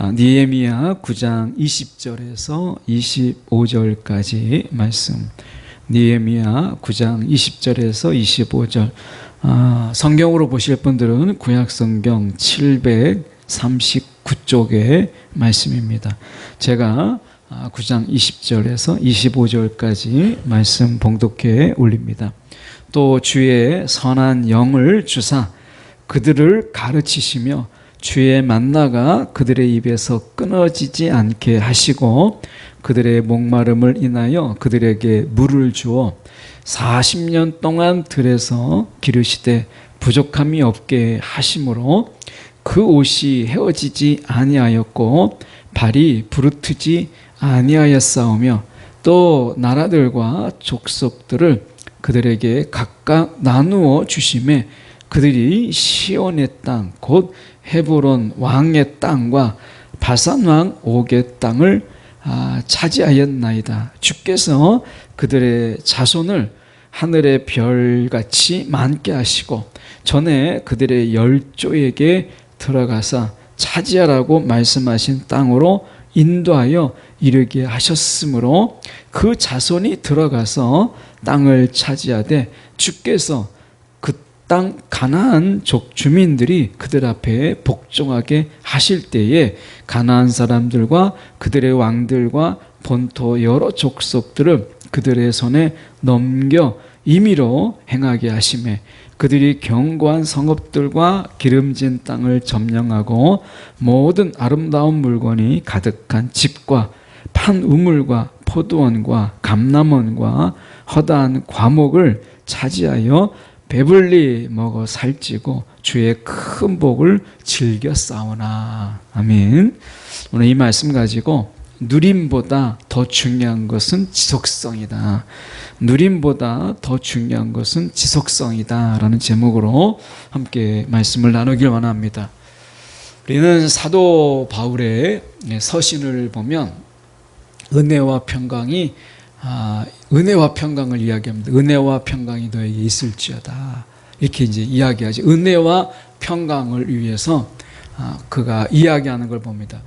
느헤미야 9장 20절에서 25절까지 말씀. 느헤미야 9장 20절에서 25절. 성경으로 보실 분들은 구약성경 739쪽의 말씀입니다. 제가 9장 20절에서 25절까지 말씀 봉독해 올립니다. 또 주의 선한 영을 주사 그들을 가르치시며 주의 만나가 그들의 입에서 끊어지지 않게 하시고 그들의 목마름을 인하여 그들에게 물을 주어 40년 동안 들에서 기르시되 부족함이 없게 하심으로 그 옷이 헤어지지 아니하였고 발이 부르트지 아니하였사오며 또 나라들과 족속들을 그들에게 각각 나누어 주심에 그들이 시온의 땅 곧 헤브론 왕의 땅과 바산 왕 옥의 땅을 차지하였나이다. 주께서 그들의 자손을 하늘의 별같이 많게 하시고 전에 그들의 열조에게 들어가사 차지하라고 말씀하신 땅으로 인도하여 이르게 하셨으므로 그 자손이 들어가서 땅을 차지하되 주께서 땅 가나안 족 주민들이 그들 앞에 복종하게 하실 때에 가나안 사람들과 그들의 왕들과 본토 여러 족속들을 그들의 손에 넘겨 임의로 행하게 하시매 그들이 견고한 성읍들과 기름진 땅을 점령하고 모든 아름다운 물건이 가득한 집과 판 우물과 포도원과 감람원과 허다한 과목을 차지하여 배불리 먹어 살찌고 주의 큰 복을 즐겨 싸우나. 아멘. 오늘 이 말씀 가지고 누림보다 더 중요한 것은 지속성이다. 누림보다 더 중요한 것은 지속성이다 라는 제목으로 함께 말씀을 나누길 원합니다. 우리는 사도 바울의 서신을 보면 은혜와 평강이 은혜와 평강을 이야기합니다. 은혜와 평강이 너에게 있을지어다. 이렇게 이제 이야기하지. 은혜와 평강을 위해서 그가 이야기하는 걸 봅니다.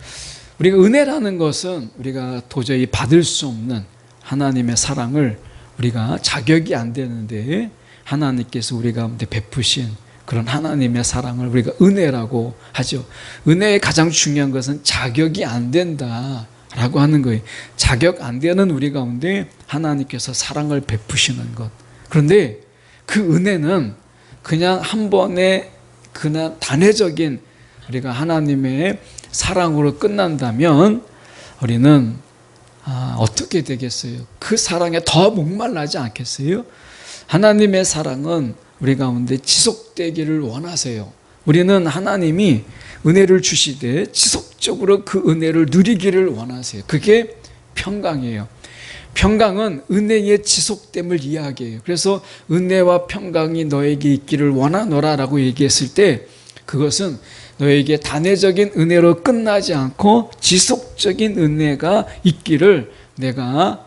우리가 은혜라는 것은 우리가 도저히 받을 수 없는 하나님의 사랑을 우리가 자격이 안 되는데 하나님께서 우리 가운데 베푸신 그런 하나님의 사랑을 우리가 은혜라고 하죠. 은혜의 가장 중요한 것은 자격이 안 된다 라고 하는 거예요. 자격 안 되는 우리 가운데 하나님께서 사랑을 베푸시는 것. 그런데 그 은혜는 그냥 한 번의 그냥 단회적인 우리가 하나님의 사랑으로 끝난다면 우리는 어떻게 되겠어요? 그 사랑에 더 목말라지 않겠어요? 하나님의 사랑은 우리 가운데 지속되기를 원하세요. 우리는 하나님이 은혜를 주시되 지속적으로 그 은혜를 누리기를 원하세요. 그게 평강이에요. 평강은 은혜의 지속됨을 이야기해요. 그래서 은혜와 평강이 너에게 있기를 원하노라 라고 얘기했을 때 그것은 너에게 단회적인 은혜로 끝나지 않고 지속적인 은혜가 있기를 내가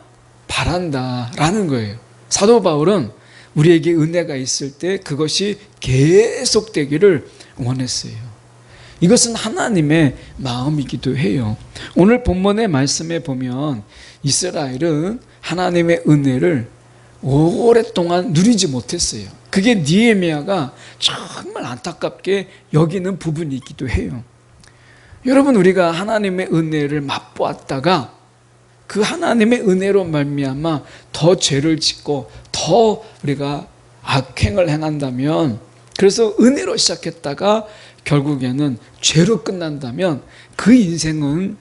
바란다 라는 거예요. 사도 바울은 우리에게 은혜가 있을 때 그것이 계속되기를 원했어요. 이것은 하나님의 마음이기도 해요. 오늘 본문의 말씀에 보면 이스라엘은 하나님의 은혜를 오랫동안 누리지 못했어요. 그게 느헤미야가 정말 안타깝게 여기는 부분이기도 해요. 여러분, 우리가 하나님의 은혜를 맛보았다가 그 하나님의 은혜로 말미암아 더 죄를 짓고 더 우리가 악행을 행한다면, 그래서 은혜로 시작했다가 결국에는 죄로 끝난다면 그 인생은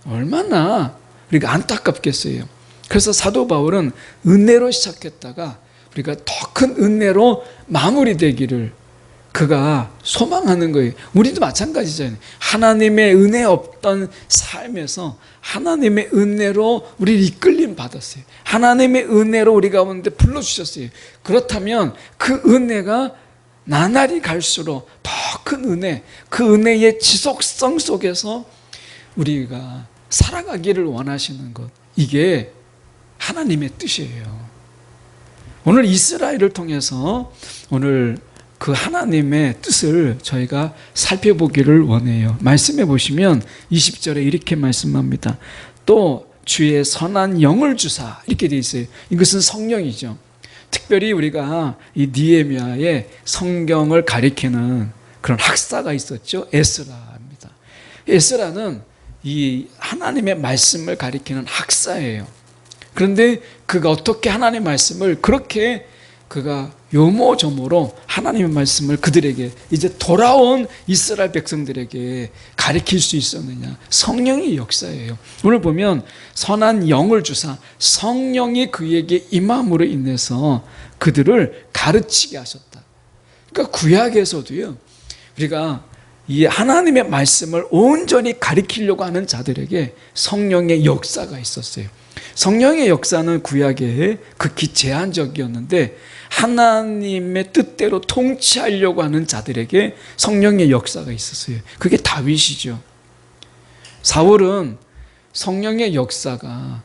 얼마나 우리가 안타깝겠어요. 그래서 사도 바울은 은혜로 시작했다가 우리가 더 큰 은혜로 마무리되기를 그가 소망하는 거예요. 우리도 마찬가지잖아요. 하나님의 은혜 없던 삶에서 하나님의 은혜로 우리를 이끌림 받았어요. 하나님의 은혜로 우리 가운데 불러주셨어요. 그렇다면 그 은혜가 나날이 갈수록 더 큰 은혜, 그 은혜의 지속성 속에서 우리가 살아가기를 원하시는 것, 이게 하나님의 뜻이에요. 오늘 이스라엘을 통해서 오늘 그 하나님의 뜻을 저희가 살펴보기를 원해요. 말씀해 보시면 20절에 이렇게 말씀합니다. 또 주의 선한 영을 주사, 이렇게 되어 있어요. 이것은 성령이죠. 특별히 우리가 이 느헤미야의 성경을 가리키는 그런 학사가 있었죠. 에스라입니다. 에스라는 이 하나님의 말씀을 가리키는 학사예요. 그런데 그가 어떻게 하나님의 말씀을 그렇게 그가 요모조모로 하나님의 말씀을 그들에게, 이제 돌아온 이스라엘 백성들에게 가르칠 수 있었느냐? 성령의 역사예요. 오늘 보면 선한 영을 주사, 성령이 그에게 임함으로 인해서 그들을 가르치게 하셨다. 그러니까 구약에서도요, 우리가 이 하나님의 말씀을 온전히 가르치려고 하는 자들에게 성령의 역사가 있었어요. 성령의 역사는 구약에 극히 제한적이었는데 하나님의 뜻대로 통치하려고 하는 자들에게 성령의 역사가 있었어요. 그게 다윗이죠. 사울은 성령의 역사가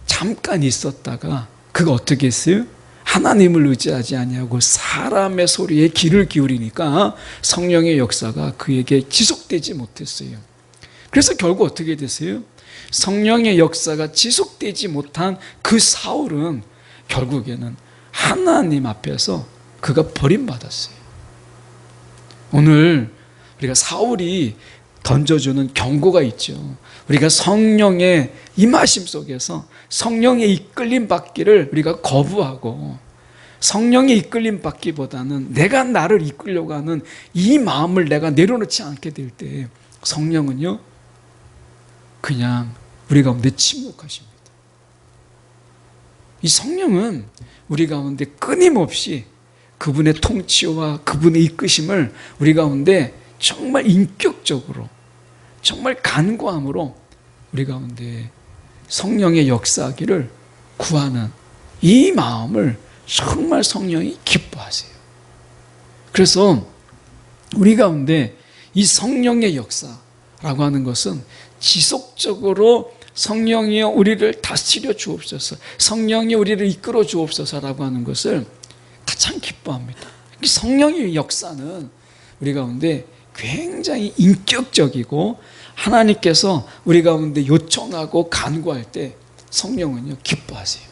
잠깐 있었다가 그가 어떻게 했어요? 하나님을 의지하지 아니하고 사람의 소리에 귀를 기울이니까 성령의 역사가 그에게 지속되지 못했어요. 그래서 결국 어떻게 됐어요? 성령의 역사가 지속되지 못한 그 사울은 결국에는 하나님 앞에서 그가 버림받았어요. 오늘 우리가 사울이 던져주는 경고가 있죠. 우리가 성령의 임하심 속에서 성령의 이끌림 받기를 우리가 거부하고 성령의 이끌림 받기보다는 내가 나를 이끌려고 하는 이 마음을 내가 내려놓지 않게 될 때 성령은요, 그냥 우리 가운데 침묵하십니다. 이 성령은 우리 가운데 끊임없이 그분의 통치와 그분의 이끄심을 우리 가운데 정말 인격적으로, 정말 간구함으로 우리 가운데 성령의 역사하기를 구하는 이 마음을 정말 성령이 기뻐하세요. 그래서 우리 가운데 이 성령의 역사라고 하는 것은 지속적으로 성령이여 우리를 다스려 주옵소서, 성령이 우리를 이끌어 주옵소서라고 하는 것을 가장 기뻐합니다. 성령의 역사는 우리 가운데 굉장히 인격적이고 하나님께서 우리 가운데 요청하고 간구할 때 성령은요 기뻐하세요.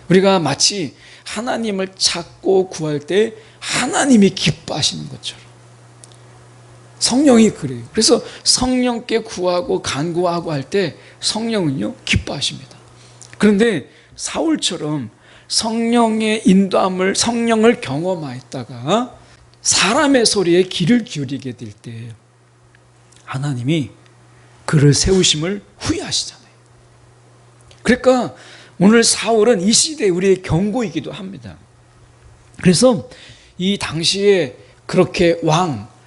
우리가 마치 하나님을 찾고 구할 때 하나님이 기뻐하시는 것처럼 성령이 그래요. 그래서 성령께 구하고 간구하고 할 때 성령은요 기뻐하십니다. 그런데 사울처럼 성령의 인도함을, 성령을 경험하였다가 사람의 소리에 귀를 기울이게 될 때 하나님이 그를 세우심을 후회하시잖아요. 그러니까 오늘 사울은 이 시대에 우리의 경고이기도 합니다. 그래서 이 당시에 그렇게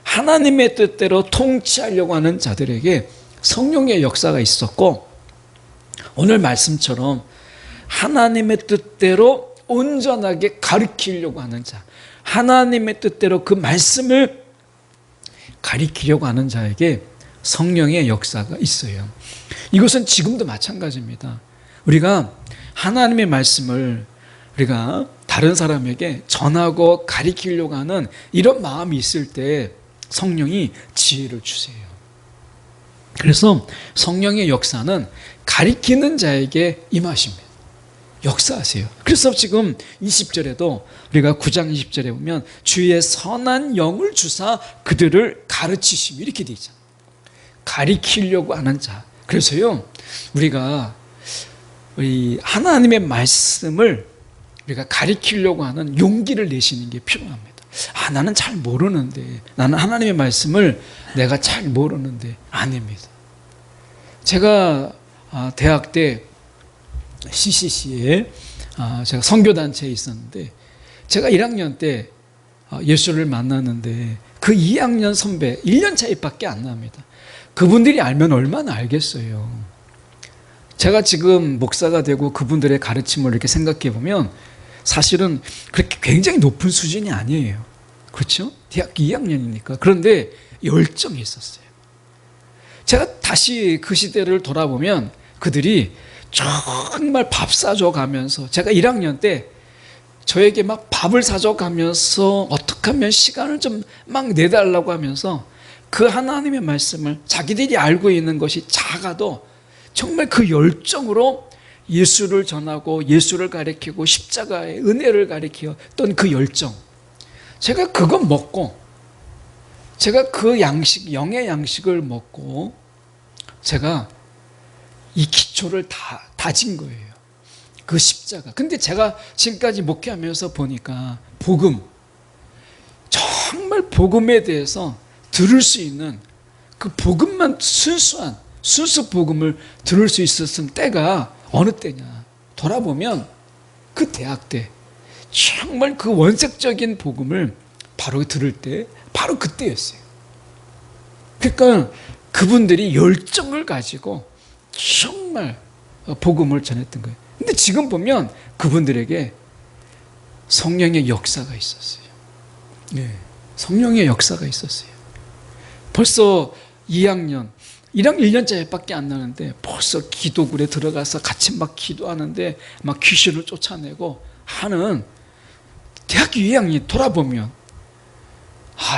하나님의 뜻대로 통치하려고 하는 자들에게 성령의 역사가 있었고, 오늘 말씀처럼 하나님의 뜻대로 온전하게 가르치려고 하는 자, 하나님의 뜻대로 그 말씀을 가리키려고 하는 자에게 성령의 역사가 있어요. 이것은 지금도 마찬가지입니다. 우리가 하나님의 말씀을 우리가 다른 사람에게 전하고 가리키려고 하는 이런 마음이 있을 때 성령이 지혜를 주세요. 그래서 성령의 역사는 가리키는 자에게 임하십니다. 역사하세요. 그래서 지금 20절에도 우리가 9장 20절에 보면 주의 선한 영을 주사 그들을 가르치시며 이렇게 되어 있잖아요. 가리키려고 하는 자. 그래서요 우리가 우리 하나님의 말씀을 우리가 가리키려고 하는 용기를 내시는 게 필요합니다. 나는 잘 모르는데, 나는 하나님의 말씀을 내가 잘 모르는데. 아닙니다. 제가 대학 때 CCC에 제가 선교단체에 있었는데 제가 1학년 때 예수를 만났는데 그 2학년 선배 1년 차이밖에 안 납니다. 그분들이 알면 얼마나 알겠어요. 제가 지금 목사가 되고 그분들의 가르침을 이렇게 생각해 보면 사실은 그렇게 굉장히 높은 수준이 아니에요. 그렇죠? 대학교 2학년이니까. 그런데 열정이 있었어요. 제가 다시 그 시대를 돌아보면 그들이 정말 밥 사줘 가면서, 제가 1학년 때 저에게 막 밥을 사줘 가면서 어떻게 하면 시간을 좀 막 내달라고 하면서 그 하나님의 말씀을 자기들이 알고 있는 것이 작아도 정말 그 열정으로 예수를 전하고 예수를 가리키고 십자가의 은혜를 가리키었던 그 열정, 제가 그거 먹고, 제가 그 양식, 영의 양식을 먹고 제가 이 기초를 다진 거예요. 그 십자가. 근데 제가 지금까지 목회하면서 보니까 복음, 정말 복음에 대해서 들을 수 있는 그 복음만, 순수 복음을 들을 수 있었던 때가 어느 때냐, 돌아보면 그 대학 때 정말 그 원색적인 복음을 바로 들을 때 바로 그때였어요. 그러니까 그분들이 열정을 가지고 정말 복음을 전했던 거예요. 근데 지금 보면 그분들에게 성령의 역사가 있었어요. 네, 성령의 역사가 있었어요. 벌써 2학년 1년짜리밖에 안 나는데 벌써 기도굴에 들어가서 같이 막 기도하는데 막 귀신을 쫓아내고 하는 대학교 2학년이 돌아보면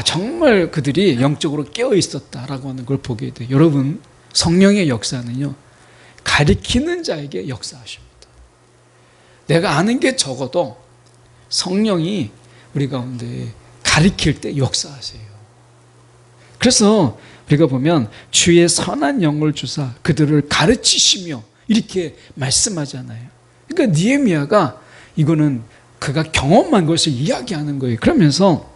정말 그들이 영적으로 깨어 있었다라고 하는 걸 보게 돼요. 여러분, 성령의 역사는요, 가리키는 자에게 역사하십니다. 내가 아는 게 적어도 성령이 우리 가운데 가리킬 때 역사하세요. 그래서 우리가 보면 주의 선한 영을 주사 그들을 가르치시며 이렇게 말씀하잖아요. 그러니까 느헤미야가 이거는 그가 경험한 것을 이야기하는 거예요. 그러면서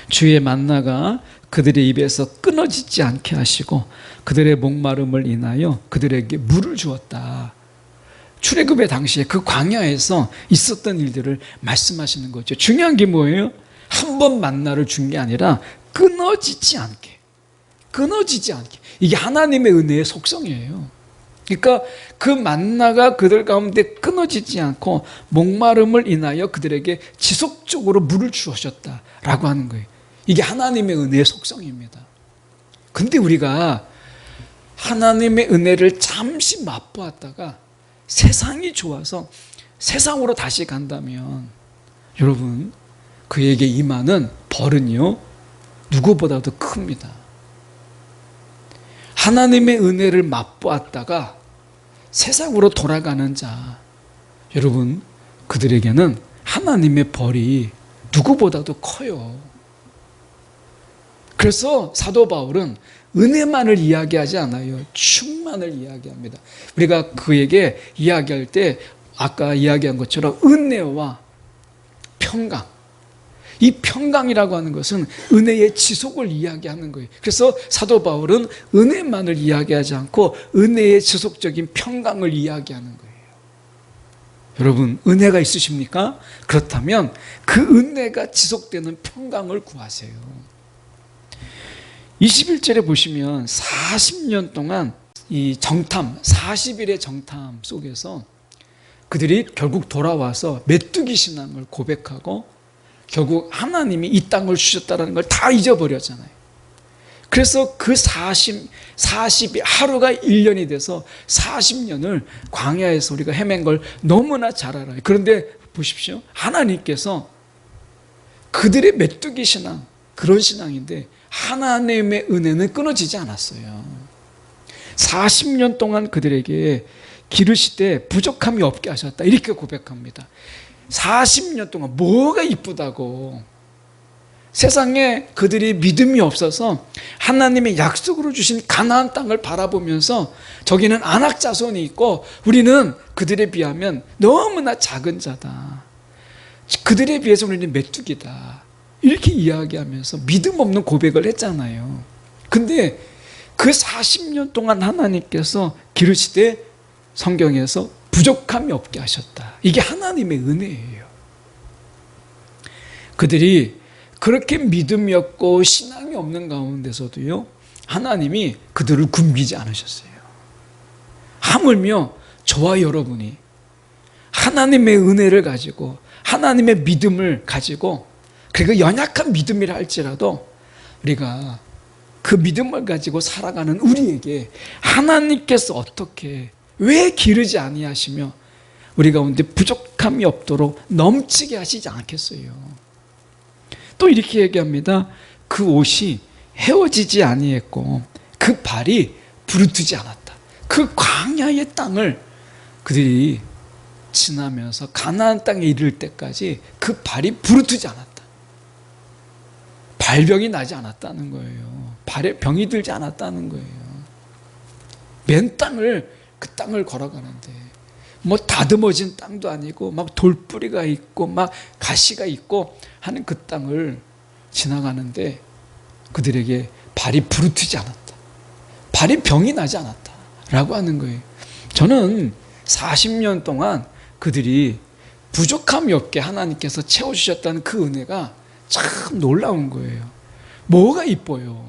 주의 만나가 그들의 입에서 끊어지지 않게 하시고 그들의 목마름을 인하여 그들에게 물을 주었다. 출애굽의 당시에 그 광야에서 있었던 일들을 말씀하시는 거죠. 중요한 게 뭐예요? 한 번 만나를 준 게 아니라 끊어지지 않게. 이게 하나님의 은혜의 속성이에요. 그러니까 그 만나가 그들 가운데 끊어지지 않고 목마름을 인하여 그들에게 지속적으로 물을 주셨다라고 하는 거예요. 이게 하나님의 은혜의 속성입니다. 근데 우리가 하나님의 은혜를 잠시 맛보았다가 세상이 좋아서 세상으로 다시 간다면 여러분, 그에게 임하는 벌은요, 누구보다도 큽니다. 하나님의 은혜를 맛보았다가 세상으로 돌아가는 자, 여러분, 그들에게는 하나님의 벌이 누구보다도 커요. 그래서 사도 바울은 은혜만을 이야기하지 않아요. 충만을 이야기합니다. 우리가 그에게 이야기할 때 아까 이야기한 것처럼 은혜와 평강, 이 평강이라고 하는 것은 은혜의 지속을 이야기하는 거예요. 그래서 사도 바울은 은혜만을 이야기하지 않고 은혜의 지속적인 평강을 이야기하는 거예요. 여러분, 은혜가 있으십니까? 그렇다면 그 은혜가 지속되는 평강을 구하세요. 21절에 보시면 40년 동안 이 정탐, 40일의 정탐 속에서 그들이 결국 돌아와서 메뚜기 신앙을 고백하고 결국 하나님이 이 땅을 주셨다는 걸 다 잊어버렸잖아요. 그래서 그 40이 하루가 1년이 돼서 40년을 광야에서 우리가 헤맨 걸 너무나 잘 알아요. 그런데 보십시오. 하나님께서 그들의 메뚜기 신앙, 그런 신앙인데 하나님의 은혜는 끊어지지 않았어요. 40년 동안 그들에게 기르시되 부족함이 없게 하셨다. 이렇게 고백합니다. 40년 동안 뭐가 이쁘다고. 세상에 그들이 믿음이 없어서 하나님의 약속으로 주신 가나안 땅을 바라보면서 저기는 안악 자손이 있고 우리는 그들에 비하면 너무나 작은 자다. 그들에 비해서 우리는 메뚜기다. 이렇게 이야기하면서 믿음 없는 고백을 했잖아요. 근데 그 40년 동안 하나님께서 기르시되 성경에서 부족함이 없게 하셨다. 이게 하나님의 은혜예요. 그들이 그렇게 믿음이 없고 신앙이 없는 가운데서도요, 하나님이 그들을 굶기지 않으셨어요. 하물며 저와 여러분이 하나님의 은혜를 가지고 하나님의 믿음을 가지고, 그리고 연약한 믿음이라 할지라도 우리가 그 믿음을 가지고 살아가는 우리에게 하나님께서 어떻게, 왜 기르지 아니하시며 우리 가운데 부족함이 없도록 넘치게 하시지 않겠어요. 또 이렇게 얘기합니다. 그 옷이 헤어지지 아니했고 그 발이 부르트지 않았다. 그 광야의 땅을 그들이 지나면서 가나안 땅에 이를 때까지 그 발이 부르트지 않았다. 발병이 나지 않았다는 거예요. 발에 병이 들지 않았다는 거예요. 맨 땅을, 그 땅을 걸어가는데 뭐 다듬어진 땅도 아니고 막 돌뿌리가 있고 막 가시가 있고 하는 그 땅을 지나가는데 그들에게 발이 부르트지 않았다. 발이 병이 나지 않았다 라고 하는 거예요. 저는 40년 동안 그들이 부족함이 없게 하나님께서 채워주셨다는 그 은혜가 참 놀라운 거예요. 뭐가 이뻐요.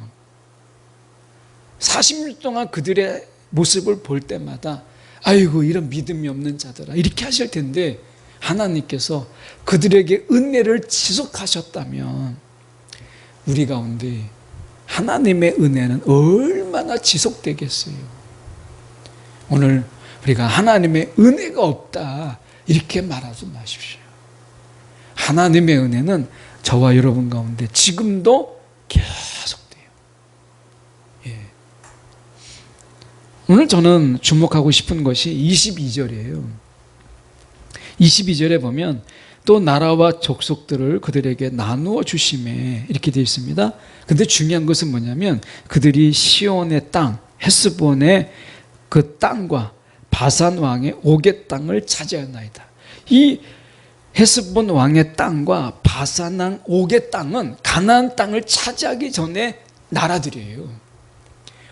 40년 동안 그들의 모습을 볼 때마다 아이고 이런 믿음이 없는 자들아 이렇게 하실 텐데 하나님께서 그들에게 은혜를 지속하셨다면 우리 가운데 하나님의 은혜는 얼마나 지속되겠어요. 오늘 우리가 하나님의 은혜가 없다 이렇게 말하지 마십시오. 하나님의 은혜는 저와 여러분 가운데 지금도 계속돼요. 예. 오늘 저는 주목하고 싶은 것이 22절이에요. 22절에 보면 또 나라와 족속들을 그들에게 나누어 주심에 이렇게 되어 있습니다. 근데 중요한 것은 뭐냐면 그들이 시온의 땅, 헤스본의 그 땅과 바산 왕의 옥의 땅을 차지하였나이다. 이 헤스본 왕의 땅과 바산 왕 옥의 땅은 가나안 땅을 차지하기 전에 나라들이에요.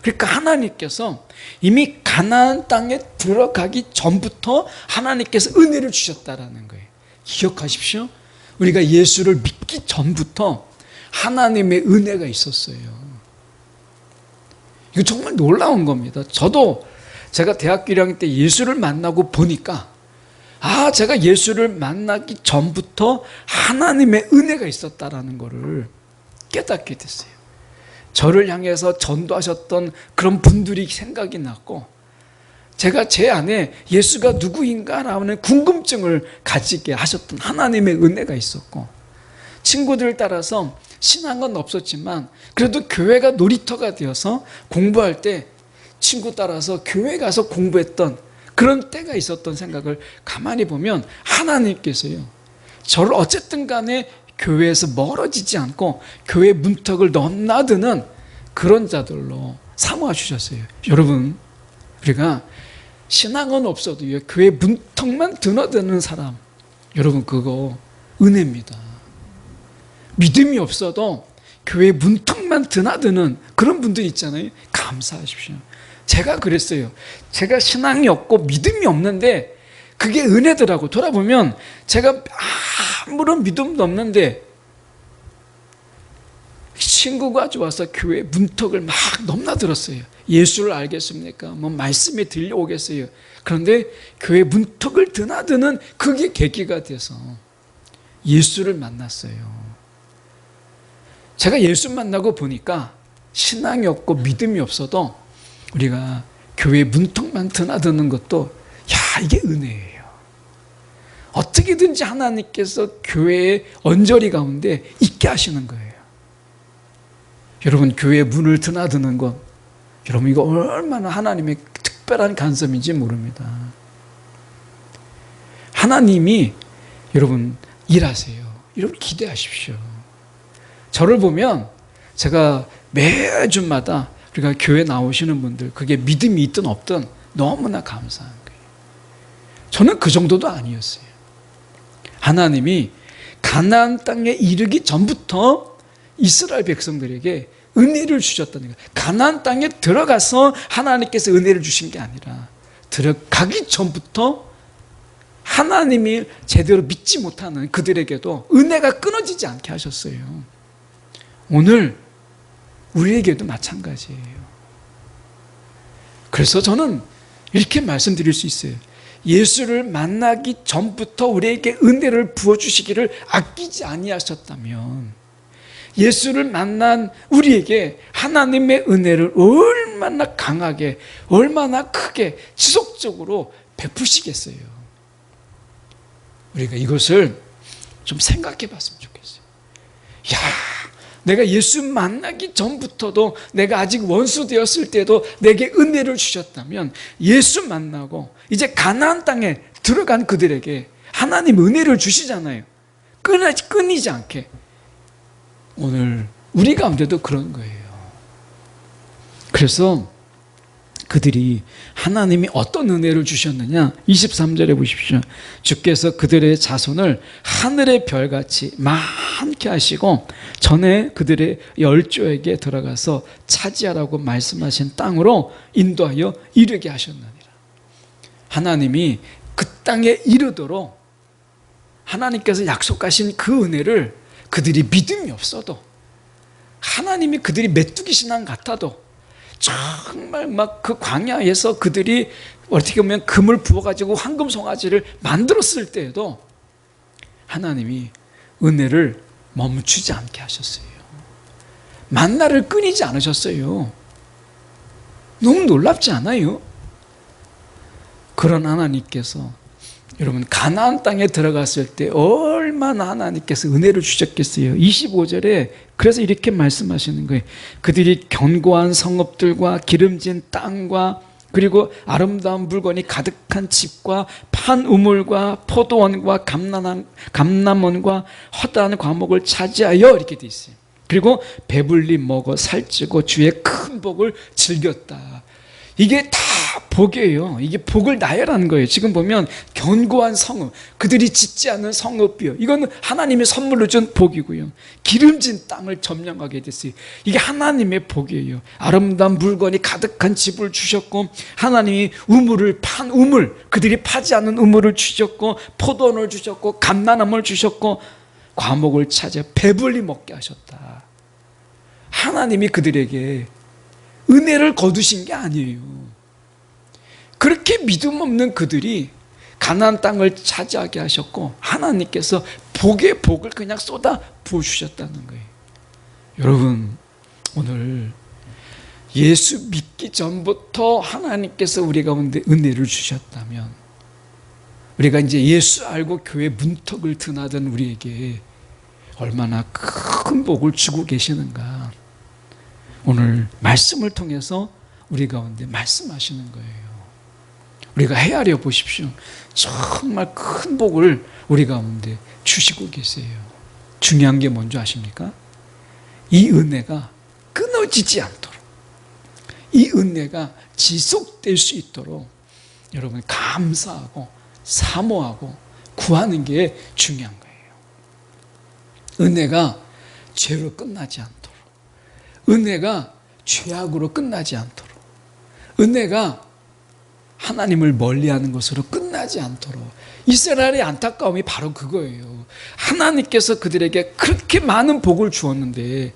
그러니까 하나님께서 이미 가나안 땅에 들어가기 전부터 하나님께서 은혜를 주셨다라는 거예요. 기억하십시오. 우리가 예수를 믿기 전부터 하나님의 은혜가 있었어요. 이거 정말 놀라운 겁니다. 저도 제가 대학교 1학년 때 예수를 만나고 보니까 제가 예수를 만나기 전부터 하나님의 은혜가 있었다라는 것을 깨닫게 됐어요. 저를 향해서 전도하셨던 그런 분들이 생각이 났고 제가 제 안에 예수가 누구인가라는 궁금증을 가지게 하셨던 하나님의 은혜가 있었고 친구들 따라서 신앙은 없었지만 그래도 교회가 놀이터가 되어서 공부할 때 친구 따라서 교회 가서 공부했던 그런 때가 있었던 생각을 가만히 보면 하나님께서요 저를 어쨌든 간에 교회에서 멀어지지 않고 교회 문턱을 넘나드는 그런 자들로 삼아 주셨어요. 여러분 우리가 신앙은 없어도요 교회 문턱만 드나드는 사람 여러분 그거 은혜입니다. 믿음이 없어도 교회 문턱만 드나드는 그런 분들 있잖아요. 감사하십시오. 제가 그랬어요. 제가 신앙이 없고 믿음이 없는데 그게 은혜더라고. 돌아보면 제가 아무런 믿음도 없는데 친구가 좋아서 교회 문턱을 막 넘나들었어요. 예수를 알겠습니까? 뭐 말씀에 들려오겠어요. 그런데 교회 문턱을 드나드는 그게 계기가 돼서 예수를 만났어요. 제가 예수 만나고 보니까 신앙이 없고 믿음이 없어도 우리가 교회 문턱만 드나드는 것도 이게 은혜예요. 어떻게든지 하나님께서 교회의 언저리 가운데 있게 하시는 거예요. 여러분 교회 문을 드나드는 것 여러분 이거 얼마나 하나님의 특별한 간섭인지 모릅니다. 하나님이 여러분 일하세요. 여러분 기대하십시오. 저를 보면 제가 매주마다 우리가 교회 나오시는 분들 그게 믿음이 있든 없든 너무나 감사한 거예요. 저는 그 정도도 아니었어요. 하나님이 가나안 땅에 이르기 전부터 이스라엘 백성들에게 은혜를 주셨다는 거예요. 가나안 땅에 들어가서 하나님께서 은혜를 주신 게 아니라 들어가기 전부터 하나님이 제대로 믿지 못하는 그들에게도 은혜가 끊어지지 않게 하셨어요. 오늘 우리에게도 마찬가지예요. 그래서 저는 이렇게 말씀드릴 수 있어요. 예수를 만나기 전부터 우리에게 은혜를 부어주시기를 아끼지 아니하셨다면 예수를 만난 우리에게 하나님의 은혜를 얼마나 강하게 얼마나 크게 지속적으로 베푸시겠어요. 우리가 이것을 좀 생각해 봤으면 좋겠어요. 야, 내가 예수 만나기 전부터도, 내가 아직 원수 되었을 때도 내게 은혜를 주셨다면, 예수 만나고 이제 가나안 땅에 들어간 그들에게 하나님 은혜를 주시잖아요. 끊이지 않게. 오늘 우리 가운데도 그런 거예요. 그래서 그들이 하나님이 어떤 은혜를 주셨느냐, 23절에 보십시오. 주께서 그들의 자손을 하늘의 별같이 많게 하시고 전에 그들의 열조에게 들어가서 차지하라고 말씀하신 땅으로 인도하여 이르게 하셨느니라. 하나님이 그 땅에 이르도록 하나님께서 약속하신 그 은혜를 그들이 믿음이 없어도, 하나님이 그들이 메뚜기 신앙 같아도, 정말 막 그 광야에서 그들이 어떻게 보면 금을 부어가지고 황금 송아지를 만들었을 때에도 하나님이 은혜를 멈추지 않게 하셨어요. 만나를 끊이지 않으셨어요. 너무 놀랍지 않아요? 그런 하나님께서, 여러분, 가나안 땅에 들어갔을 때 얼마나 하나님께서 은혜를 주셨겠어요. 25절에 그래서 이렇게 말씀하시는 거예요. 그들이 견고한 성읍들과 기름진 땅과 그리고 아름다운 물건이 가득한 집과 판 우물과 포도원과 감람원과 허다한 과목을 차지하여, 이렇게 돼 있어요. 그리고 배불리 먹어 살찌고 주의 큰 복을 즐겼다. 이게 다 복이에요. 이게 복을 나열하는 거예요. 지금 보면 견고한 성읍, 그들이 짓지 않은 성읍이요, 이건 하나님의 선물로 준 복이고요. 기름진 땅을 점령하게 됐어요. 이게 하나님의 복이에요. 아름다운 물건이 가득한 집을 주셨고, 하나님이 우물을 판 우물, 그들이 파지 않은 우물을 주셨고, 포도원을 주셨고, 감람나무를 주셨고, 과목을 찾아 배불리 먹게 하셨다. 하나님이 그들에게 은혜를 거두신 게 아니에요. 그렇게 믿음 없는 그들이 가나안 땅을 차지하게 하셨고, 하나님께서 복의 복을 그냥 쏟아 부어주셨다는 거예요. 여러분, 오늘 예수 믿기 전부터 하나님께서 우리 가운데 은혜를 주셨다면, 우리가 이제 예수 알고 교회 문턱을 드나든 우리에게 얼마나 큰 복을 주고 계시는가, 오늘 말씀을 통해서 우리 가운데 말씀하시는 거예요. 우리가 헤아려 보십시오. 정말 큰 복을 우리 가운데 주시고 계세요. 중요한 게 뭔지 아십니까? 이 은혜가 끊어지지 않도록, 이 은혜가 지속될 수 있도록 여러분 감사하고 사모하고 구하는 게 중요한 거예요. 은혜가 죄로 끝나지 않도록, 은혜가 죄악으로 끝나지 않도록, 은혜가 하나님을 멀리하는 것으로 끝나지 않도록. 이스라엘의 안타까움이 바로 그거예요. 하나님께서 그들에게 그렇게 많은 복을 주었는데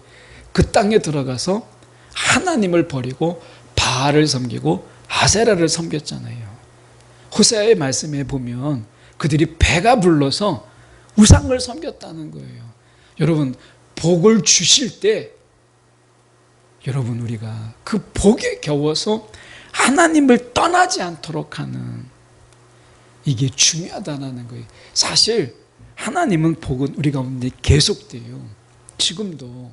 그 땅에 들어가서 하나님을 버리고 바알을 섬기고 아세라를 섬겼잖아요. 호세아의 말씀에 보면 그들이 배가 불러서 우상을 섬겼다는 거예요. 여러분, 복을 주실 때 여러분, 우리가 그 복에 겨워서 하나님을 떠나지 않도록 하는, 이게 중요하다는 거예요. 사실 하나님은 복은 우리 가운데 계속돼요. 지금도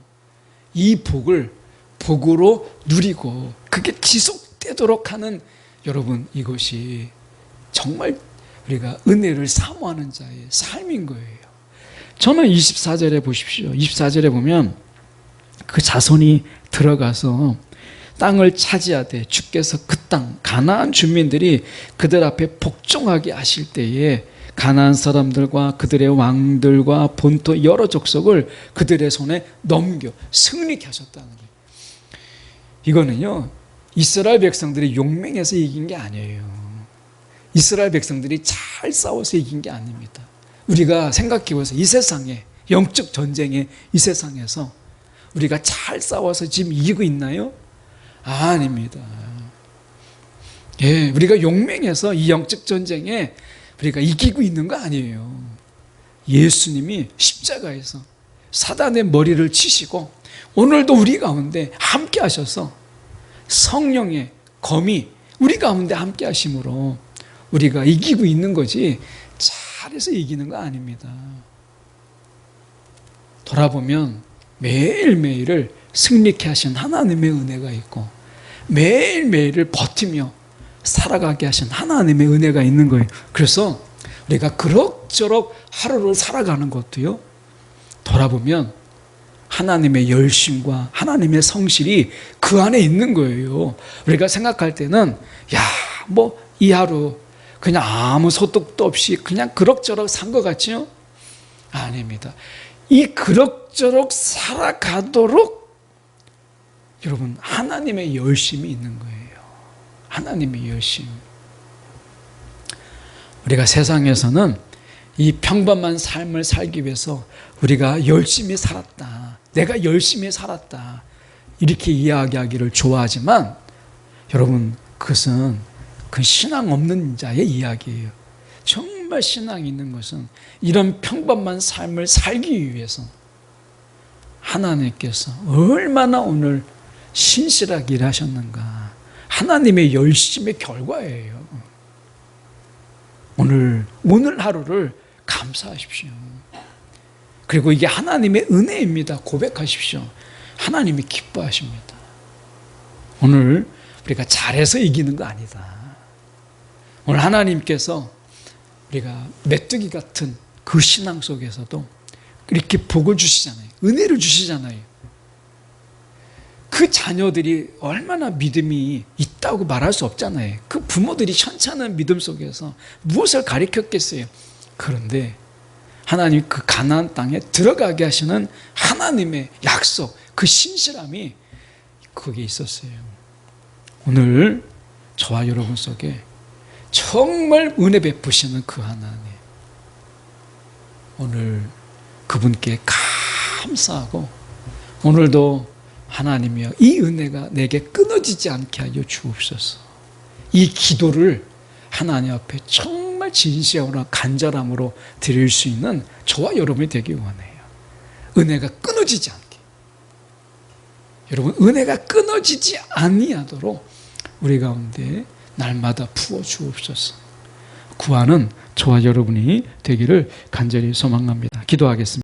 이 복을 복으로 누리고 그게 지속되도록 하는, 여러분, 이것이 정말 우리가 은혜를 사모하는 자의 삶인 거예요. 저는 24절에 보십시오. 24절에 보면 그 자손이 들어가서 땅을 차지하되 주께서 그 땅, 가나안 주민들이 그들 앞에 복종하게 하실 때에 가나안 사람들과 그들의 왕들과 본토 여러 족속을 그들의 손에 넘겨 승리케 하셨다는 거예요. 이거는요, 이스라엘 백성들이 용맹해서 이긴 게 아니에요. 이스라엘 백성들이 잘 싸워서 이긴 게 아닙니다. 우리가 생각해보세요. 이 세상에, 영적 전쟁에, 이 세상에서 우리가 잘 싸워서 지금 이기고 있나요? 아닙니다. 예, 우리가 용맹해서 이 영적 전쟁에 우리가 이기고 있는 거 아니에요. 예수님이 십자가에서 사단의 머리를 치시고 오늘도 우리 가운데 함께 하셔서 성령의 검이 우리 가운데 함께 하심으로 우리가 이기고 있는 거지, 잘해서 이기는 거 아닙니다. 돌아보면 매일매일을 승리케 하신 하나님의 은혜가 있고 매일매일을 버티며 살아가게 하신 하나님의 은혜가 있는 거예요. 그래서 우리가 그럭저럭 하루를 살아가는 것도요, 돌아보면 하나님의 열심과 하나님의 성실이 그 안에 있는 거예요. 우리가 생각할 때는 이 하루 그냥 아무 소득도 없이 그냥 그럭저럭 산 것 같지요? 아닙니다. 이 그럭저럭 살아가도록 여러분 하나님의 열심이 있는 거예요. 하나님의 열심. 우리가 세상에서는 이 평범한 삶을 살기 위해서 우리가 열심히 살았다, 내가 열심히 살았다, 이렇게 이야기하기를 좋아하지만 여러분, 그것은 그 신앙 없는 자의 이야기예요. 정말 신앙이 있는 것은 이런 평범한 삶을 살기 위해서 하나님께서 얼마나 오늘 신실하게 일하셨는가, 하나님의 열심의 결과예요. 오늘 하루를 감사하십시오. 그리고 이게 하나님의 은혜입니다. 고백하십시오. 하나님이 기뻐하십니다. 오늘 우리가 잘해서 이기는 거 아니다. 오늘 하나님께서 우리가 메뚜기 같은 그 신앙 속에서도 이렇게 복을 주시잖아요. 은혜를 주시잖아요. 그 자녀들이 얼마나 믿음이 있다고 말할 수 없잖아요. 그 부모들이 현찮은 믿음 속에서 무엇을 가르쳤겠어요. 그런데 하나님 그 가나안 땅에 들어가게 하시는 하나님의 약속, 그 신실함이 거기에 있었어요. 오늘 저와 여러분 속에 정말 은혜 베푸시는 그 하나님, 오늘 그분께 감사하고 오늘도 하나님이여 이 은혜가 내게 끊어지지 않게 하여 주옵소서. 이 기도를 하나님 앞에 정말 진실하고 간절함으로 드릴 수 있는 저와 여러분이 되기 원해요. 은혜가 끊어지지 않게. 여러분, 은혜가 끊어지지 아니하도록 우리 가운데 날마다 부어 주옵소서. 구하는 저와 여러분이 되기를 간절히 소망합니다. 기도하겠습니다.